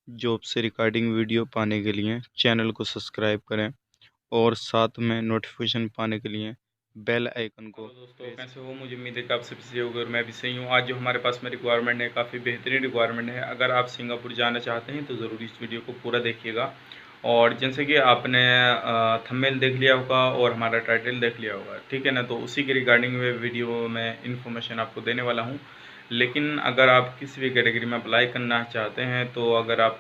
Job से recording video पाने के लिए चैनल को सब्सक्राइब करें और साथ में नोटिफिकेशन पाने के लिए बेल आइकन को। तो दोस्तों कैसे हो, मुझे उम्मीद है कि आप सभी सही होगा और मैं भी सही हूँ। आज जो हमारे पास में रिक्वायरमेंट है काफ़ी बेहतरीन रिक्वायरमेंट है। अगर आप सिंगापुर जाना चाहते हैं तो ज़रूर इस वीडियो को पूरा देखिएगा। और जैसे कि आपने थंबनेल देख लिया होगा और हमारा टाइटल देख लिया होगा, ठीक है ना, तो उसी के रिगार्डिंग में वीडियो में इन्फॉर्मेशन आपको देने वाला हूँ। लेकिन अगर आप किसी भी कैटेगरी में अप्लाई करना चाहते हैं तो अगर आप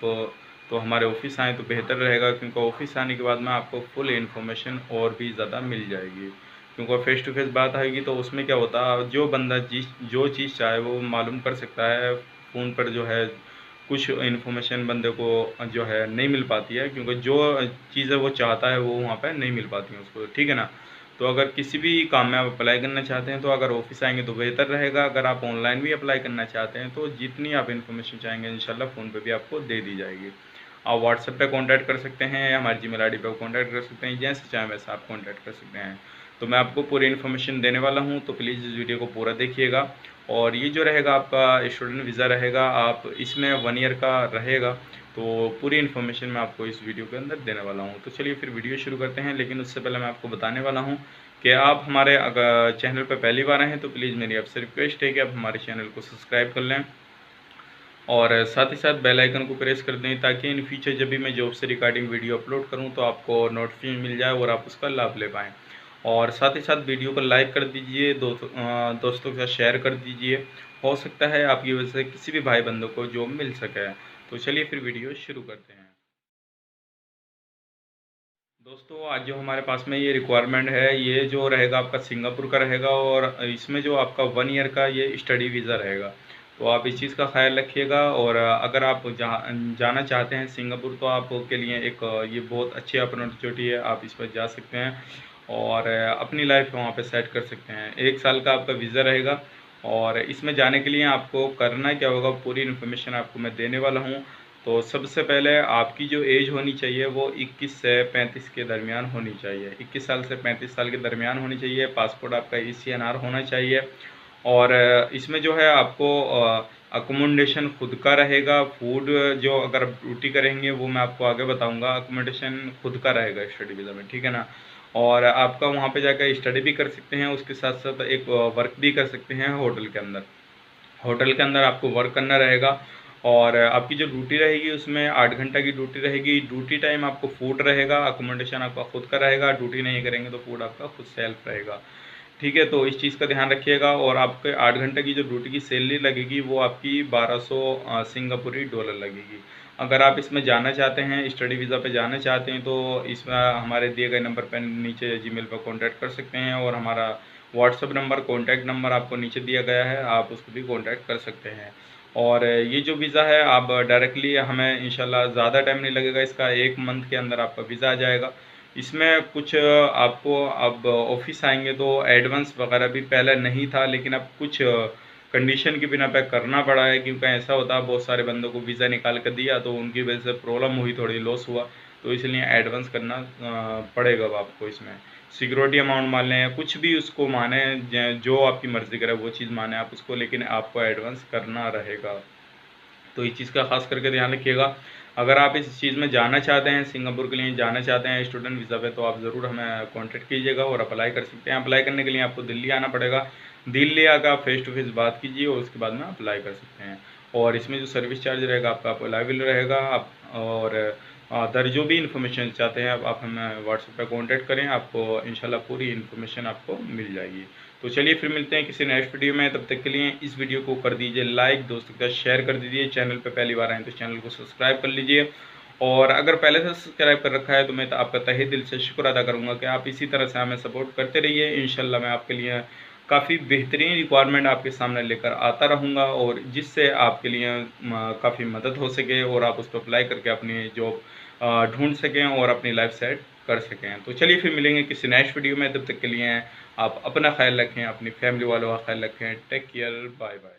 तो हमारे ऑफिस आएँ तो बेहतर रहेगा, क्योंकि ऑफिस आने के बाद में आपको फुल इन्फॉर्मेशन और भी ज़्यादा मिल जाएगी। क्योंकि फेस टू फेस बात आएगी तो उसमें क्या होता है, जो बंदा जो चीज़ चाहे वो मालूम कर सकता है। फ़ोन पर जो है कुछ इन्फॉर्मेशन बंदे को जो है नहीं मिल पाती है, क्योंकि जो चीज़ें वो चाहता है वो वहाँ पे नहीं मिल पाती हैं उसको, ठीक है ना। तो अगर किसी भी काम में आप अप्लाई करना चाहते हैं तो अगर ऑफिस आएंगे तो बेहतर रहेगा। अगर आप ऑनलाइन भी अप्लाई करना चाहते हैं तो जितनी आप इन्फॉर्मेशन चाहेंगे इंशाल्लाह फ़ोन पे भी आपको दे दी जाएगी। आप व्हाट्सएप पे कांटेक्ट कर सकते हैं या हमारी जीमेल आईडी पे कांटेक्ट कर सकते हैं, जैसे चाहें वैसे आप कांटेक्ट कर सकते हैं। तो मैं आपको पूरी इन्फॉर्मेशन देने वाला हूँ, तो प्लीज़ इस वीडियो को पूरा देखिएगा। और ये जो रहेगा आपका स्टूडेंट वीज़ा रहेगा, आप इसमें 1 ईयर का रहेगा। तो पूरी इन्फॉर्मेशन मैं आपको इस वीडियो के अंदर देने वाला हूँ। तो चलिए फिर वीडियो शुरू करते हैं। लेकिन उससे पहले मैं आपको बताने वाला हूँ कि आप हमारे अगर चैनल पर पहली बार आए हैं तो प्लीज़ मेरी आपसे रिक्वेस्ट है कि आप हमारे चैनल को सब्सक्राइब कर लें और साथ ही साथ बेल आइकन को प्रेस कर दें, ताकि इन फ्यूचर जब भी मैं जॉब से रिगार्डिंग वीडियो अपलोड करूं तो आपको नोटिफिकेशन मिल जाए और आप उसका लाभ ले पाएँ। और साथ ही साथ वीडियो को लाइक कर दीजिए, दोस्तों के साथ शेयर कर दीजिए। हो सकता है आपकी वजह से किसी भी भाई बंधु को जॉब मिल सके। तो चलिए फिर वीडियो शुरू करते हैं। दोस्तों आज जो हमारे पास में ये रिक्वायरमेंट है, ये जो रहेगा आपका सिंगापुर का रहेगा और इसमें जो आपका 1 ईयर का ये स्टडी वीज़ा रहेगा। तो आप इस चीज़ का ख्याल रखिएगा। और अगर आप जाना चाहते हैं सिंगापुर तो आपके लिए एक ये बहुत अच्छी अपॉर्चुनिटी है, आप इस पर जा सकते हैं और अपनी लाइफ वहाँ पे सेट कर सकते हैं। 1 साल का आपका वीज़ा रहेगा और इसमें जाने के लिए आपको करना क्या होगा, पूरी इन्फॉर्मेशन आपको मैं देने वाला हूँ। तो सबसे पहले आपकी जो एज होनी चाहिए वो 21 से 35 के दरमियान होनी चाहिए। 21 साल से 35 साल के दरमियान होनी चाहिए। पासपोर्ट आपका ECNR होना चाहिए। और इसमें जो है आपको अकोमोडेशन खुद का रहेगा। फूड जो अगर आप ड्यूटी करेंगे वो मैं आपको आगे बताऊंगा। अकोमोडेशन खुद का रहेगा स्टडी वीज़ा में, ठीक है ना। और आपका वहाँ पे जाकर स्टडी भी कर सकते हैं, उसके साथ साथ एक वर्क भी कर सकते हैं होटल के अंदर। होटल के अंदर आपको वर्क करना रहेगा और आपकी जो ड्यूटी रहेगी उसमें 8 घंटा की ड्यूटी रहेगी। ड्यूटी टाइम आपको फूड रहेगा, अकोमोडेशन आपका खुद का रहेगा। ड्यूटी नहीं करेंगे तो फूड आपका खुद सेल्फ रहेगा, ठीक है। तो इस चीज़ का ध्यान रखिएगा। और आपके 8 घंटे की जो ड्यूटी की सैलरी लगेगी वो आपकी 1200 सिंगापुरी डॉलर लगेगी। अगर आप इसमें जाना चाहते हैं, स्टडी वीज़ा पे जाना चाहते हैं, तो इसमें हमारे दिए गए नंबर पर नीचे जीमेल पर कांटेक्ट कर सकते हैं और हमारा व्हाट्सअप नंबर, कॉन्टैक्ट नंबर आपको नीचे दिया गया है, आप उसको भी कॉन्टैक्ट कर सकते हैं। और ये जो वीज़ा है आप डायरेक्टली हमें इंशाल्लाह ज़्यादा टाइम नहीं लगेगा, इसका 1 मंथ के अंदर आपका वीज़ा आ जाएगा। इसमें कुछ आपको अब ऑफिस आएंगे तो एडवांस वगैरह भी पहले नहीं था, लेकिन अब कुछ कंडीशन के बिना पे करना पड़ा है, क्योंकि ऐसा होता है बहुत सारे बंदों को वीज़ा निकाल कर दिया तो उनकी वजह से प्रॉब्लम हुई, थोड़ी लॉस हुआ। तो इसलिए एडवांस करना पड़ेगा अब आपको। इसमें सिक्योरिटी अमाउंट मान लें, कुछ भी उसको माने, जो आपकी मर्ज़ी करे वो चीज़ माने आप उसको, लेकिन आपको एडवांस करना रहेगा। तो इस चीज़ का खास करके ध्यान रखिएगा। अगर आप इस चीज़ में जाना चाहते हैं, सिंगापुर के लिए जाना चाहते हैं स्टूडेंट वीज़ा पे, तो आप ज़रूर हमें कांटेक्ट कीजिएगा और अप्लाई कर सकते हैं। अप्लाई करने के लिए आपको दिल्ली आना पड़ेगा। दिल्ली आकर आप फेस टू फेस बात कीजिए और उसके बाद में अप्लाई कर सकते हैं। और इसमें जो सर्विस चार्ज रहेगा आपका अवेलेबल रहेगा। आप और अदर जो भी इन्फॉर्मेशन चाहते हैं आप हमें व्हाट्सएप पर कॉन्टैक्ट करें, आपको इंशाल्लाह पूरी इन्फॉर्मेशन आपको मिल जाएगी। तो चलिए फिर मिलते हैं किसी नेक्स्ट वीडियो में। तब तक के लिए इस वीडियो को कर दीजिए लाइक, दोस्तों के साथ शेयर कर दीजिए। चैनल पे पहली बार आए तो चैनल को सब्सक्राइब कर लीजिए। और अगर पहले से सब्सक्राइब कर रखा है तो मैं तो आपका तहे दिल से शुक्र अदा करूँगा कि आप इसी तरह से हमें सपोर्ट करते रहिए। इंशाल्लाह मैं आपके लिए काफ़ी बेहतरीन रिक्वायरमेंट आपके सामने लेकर आता रहूँगा, और जिससे आपके लिए काफ़ी मदद हो सके और आप उस पर अप्लाई करके अपनी जॉब ढूंढ सकें और अपनी लाइफ सेट कर सकें। तो चलिए फिर मिलेंगे किसी नेक्स्ट वीडियो में। तब तक के लिए आप अपना ख्याल रखें, अपनी फैमिली वालों का ख्याल रखें। Take care, bye bye.